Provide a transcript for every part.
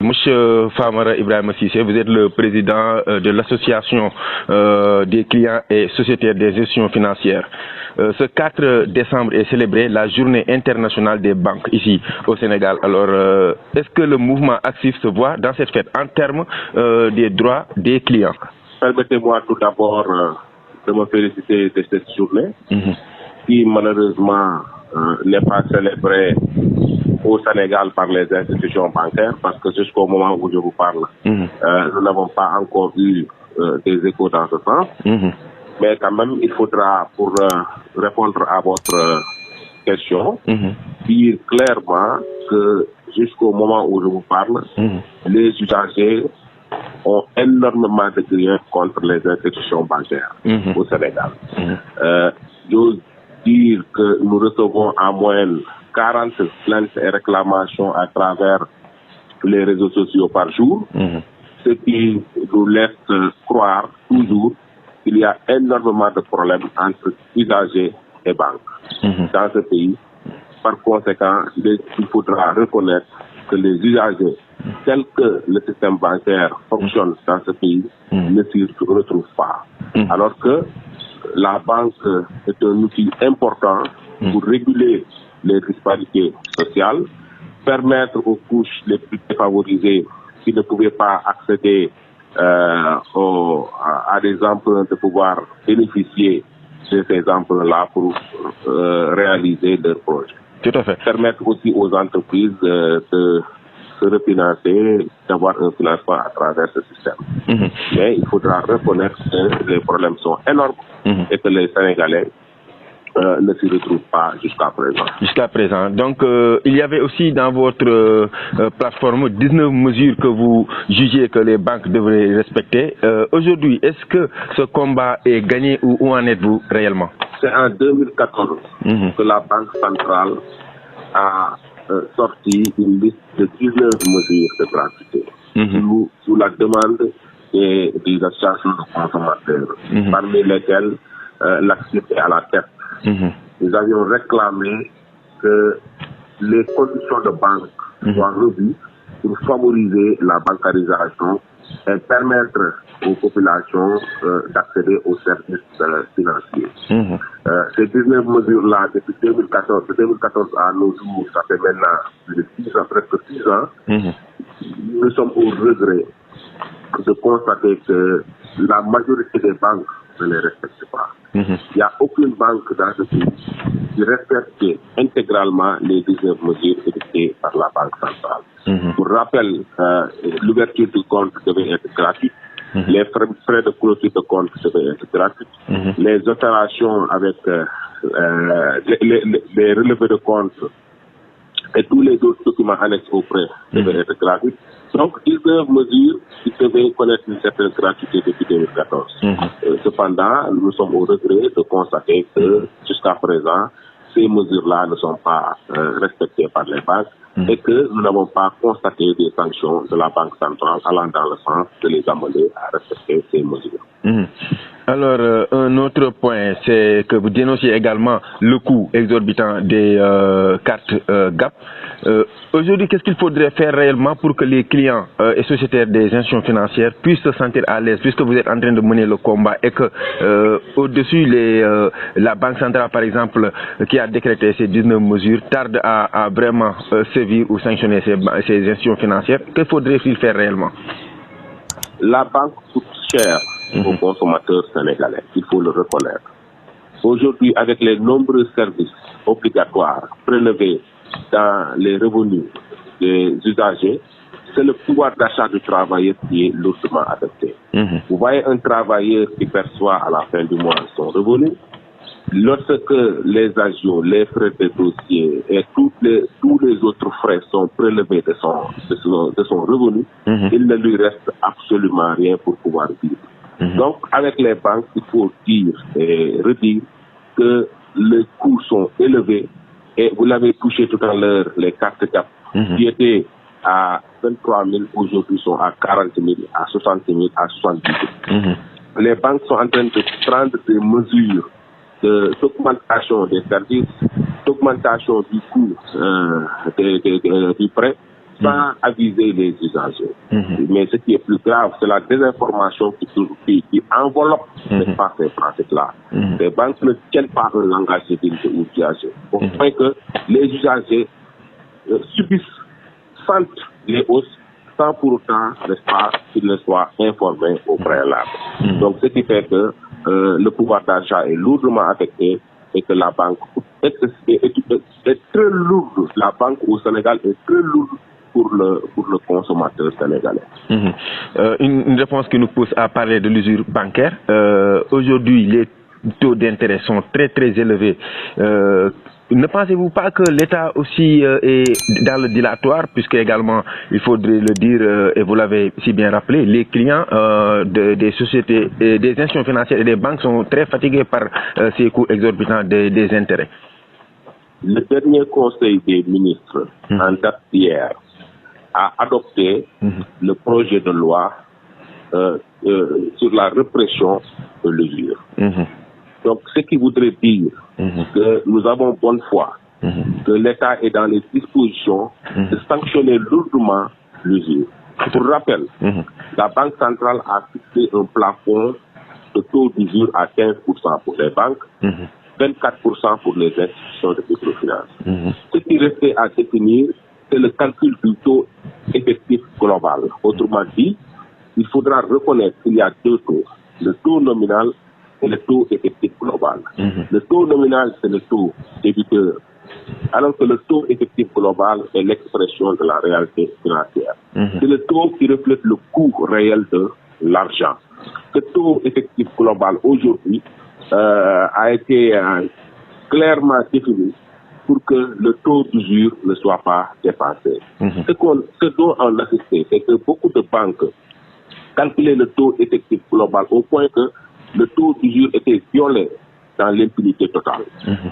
Monsieur Famara Ibrahim Sissé, vous êtes le président de l'association des clients et sociétaires des gestions financières. Ce 4 décembre est célébré la journée internationale des banques ici au Sénégal. Alors, est-ce que le mouvement actif se voit dans cette fête en termes des droits des clients? Permettez-moi tout d'abord de me féliciter de cette journée qui malheureusement n'est pas célébrée au Sénégal par les institutions bancaires parce que jusqu'au moment où je vous parle, nous n'avons pas encore eu des échos dans ce sens. Mais quand même, il faudra, pour répondre à votre question, dire clairement que jusqu'au moment où je vous parle, les usagers ont énormément de griefs contre les institutions bancaires au Sénégal. J'ose dire que nous recevons en moyenne 40 plaintes et réclamations à travers les réseaux sociaux par jour, ce qui nous laisse croire toujours qu'il y a énormément de problèmes entre usagers et banques dans ce pays. Par conséquent, il faudra reconnaître que les usagers, tel que le système bancaire fonctionne dans ce pays, ne s'y retrouvent pas. Alors que la banque est un outil important pour réguler les disparités sociales, permettre aux couches les plus défavorisées qui ne pouvaient pas accéder à des emprunts de pouvoir bénéficier de ces emprunts-là pour réaliser leurs projets. Tout à fait. Permettre aussi aux entreprises de se refinancer, d'avoir un financement à travers ce système. Mais il faudra reconnaître que les problèmes sont énormes et que les Sénégalais ne s'y retrouvent pas jusqu'à présent. Jusqu'à présent. Donc, il y avait aussi dans votre plateforme 19 mesures que vous jugez que les banques devraient respecter. Aujourd'hui, est-ce que ce combat est gagné ou où en êtes-vous réellement? C'est en 2014 que la Banque centrale a sorti une liste de 19 mesures de gratuité sous la demande des associations de consommateurs, parmi lesquelles l'activité à la tête. Nous avions réclamé que les conditions de banque soient revues pour favoriser la bancarisation et permettre aux populations d'accéder aux services financiers. Ces 19 mesures-là, depuis 2014, de 2014 à nos jours, ça fait maintenant plus de 6 ans, presque 6 ans, nous sommes au regret de constater que la majorité des banques ne les respectent pas. Il n'y a aucune banque dans ce pays qui respecte intégralement les 19 mesures édictées par la Banque centrale. Pour rappel, l'ouverture du compte devait être gratuite, les frais de clôture de compte devaient être gratuits, les opérations avec les relevés de compte et tous les autres documents annexes aux prêts devaient être gratuits. Donc, 19 mesures qui devaient connaître une certaine gratuité depuis 2014. Cependant, nous sommes au regret de constater que jusqu'à présent, ces mesures-là ne sont pas respectées par les banques et que nous n'avons pas constaté des sanctions de la Banque centrale allant dans le sens de les amener à respecter ces mesures. Alors, un autre point, c'est que vous dénoncez également le coût exorbitant des cartes GAP. Aujourd'hui, qu'est-ce qu'il faudrait faire réellement pour que les clients et sociétaires des institutions financières puissent se sentir à l'aise, puisque vous êtes en train de mener le combat et que au-dessus, la Banque centrale, par exemple, qui a décrété ces 19 mesures, tarde à vraiment sévir ou sanctionner ces institutions financières? Que faudrait-il faire réellement? La banque coûte cher aux consommateurs sénégalais, il faut le reconnaître. Aujourd'hui, avec les nombreux services obligatoires prélevés dans les revenus des usagers, c'est le pouvoir d'achat du travailleur qui est lourdement affecté. Vous voyez un travailleur qui perçoit à la fin du mois son revenu. Lorsque les agios, les frais de dossier et tous les autres frais sont prélevés de son revenu, il ne lui reste absolument rien pour pouvoir vivre. Donc, avec les banques, il faut dire et redire que les coûts sont élevés et vous l'avez touché tout à l'heure, les cartes GAP qui étaient à 23 000 aujourd'hui sont à 40 000, à 60 000, à 70 000. Les banques sont en train de prendre des mesures d'augmentation des services, d'augmentation du coût du prêt, sans aviser les usagers. Mais ce qui est plus grave, c'est la désinformation qui enveloppe ces pratiques-là. Les banques ne tiennent pas un langage de usagers. Au point que les usagers subissent, sentent les hausses, sans pour autant, n'est-ce pas, qu'ils ne soient informés au préalable. Donc, ce qui fait que le pouvoir d'achat est lourdement affecté et que la banque est très lourde. La banque au Sénégal est très lourde pour le consommateur sénégalais. Une réponse qui nous pousse à parler de l'usure bancaire. Aujourd'hui, les taux d'intérêt sont très élevés. Ne pensez-vous pas que l'État aussi est dans le dilatoire, puisque également, il faudrait le dire, et vous l'avez si bien rappelé, les clients des sociétés, des institutions financières et des banques sont très fatigués par ces coûts exorbitants des intérêts? Le dernier conseil des ministres, en date d'hier, a adopté le projet de loi sur la répression de l'usure. Donc, ce qui voudrait dire que nous avons bonne foi, que l'État est dans les dispositions de sanctionner lourdement l'usure. Pour rappel, la Banque centrale a fixé un plafond de taux d'usure à 15% pour les banques, 24% pour les institutions de microfinance. Ce qui restait à définir, c'est le calcul du taux effectif global. Autrement dit, il faudra reconnaître qu'il y a deux taux, le taux nominal et le taux effectif global. Le taux nominal, c'est le taux débiteur, alors que le taux effectif global est l'expression de la réalité financière. C'est le taux qui reflète le coût réel de l'argent. Ce taux effectif global, aujourd'hui, a été clairement défini pour que le taux d'usure ne soit pas dépassé. Ce dont on a assisté, c'est que beaucoup de banques calculaient le taux effectif global au point que le taux d'usure était violé dans l'impunité totale.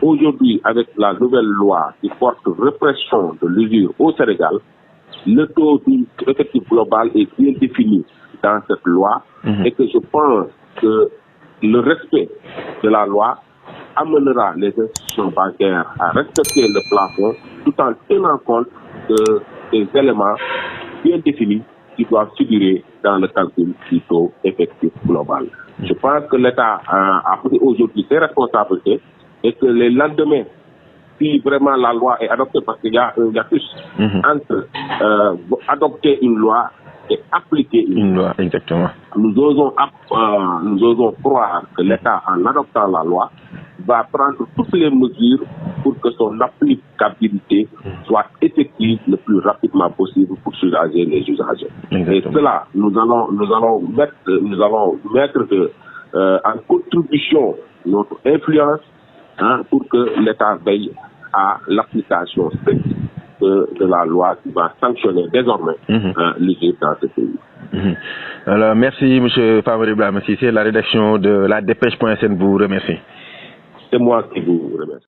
Aujourd'hui, avec la nouvelle loi qui porte répression de l'usure au Sénégal, le taux effectif global est bien défini dans cette loi et que je pense que le respect de la loi amènera les institutions bancaires à respecter le plafond tout en tenant compte des éléments bien définis qui doivent figurer dans le calcul du taux effectif global. Je pense que l'État a pris aujourd'hui ses responsabilités et que les lendemains, si vraiment la loi est adoptée, parce qu'il y a un hiatus entre adopter une loi et appliquer une loi. Exactement. Nous osons croire que l'État, en adoptant la loi, va prendre toutes les mesures pour que son applicabilité soit effective le plus rapidement possible pour soulager les usagers. Et cela, nous allons mettre en contribution notre influence pour que l'État veille à l'application stricte de la loi qui va sanctionner désormais l'usure dans ce pays. Alors, merci M. Famara Ibrahima Cissé. La rédaction de la dépêche.sn vous remercie. C'est moi qui vous remercie.